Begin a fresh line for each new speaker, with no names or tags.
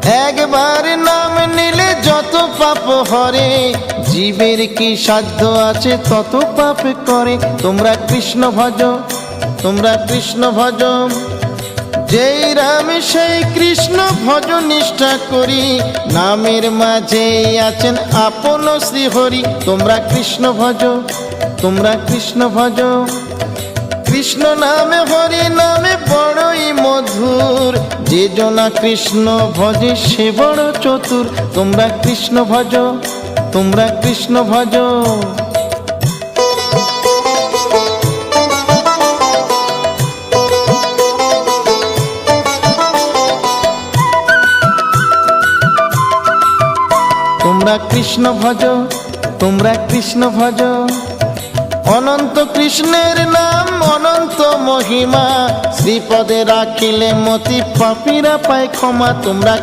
একবার নাম নিলে যত পাপ হরে, জীবের কি সাধ্য আছে তত পাপ করে। তোমরা কৃষ্ণ ভজ, তোমরা কৃষ্ণ ভজ, যেই রাম সেই কৃষ্ণ ভজ নিষ্ঠা করি, নামের মাঝেই আছেন আপন শ্রীহরি। তোমরা কৃষ্ণ ভজ, তোমরা কৃষ্ণ ভজ, কৃষ্ণ নামে হরি নামে বড়ই মধুর, যে জনা কৃষ্ণ ভজে সে বড় চতুর। তোমরা কৃষ্ণ ভজ, তোমরা কৃষ্ণ ভজ। তোমরা কৃষ্ণ ভজ, তোমরা কৃষ্ণ ভজ, অনন্ত কৃষ্ণের নাম অনন্ত মহিমা, শ্রীপদে রাখিলে মতি পাপীরা পায় ক্ষমা। তোমরা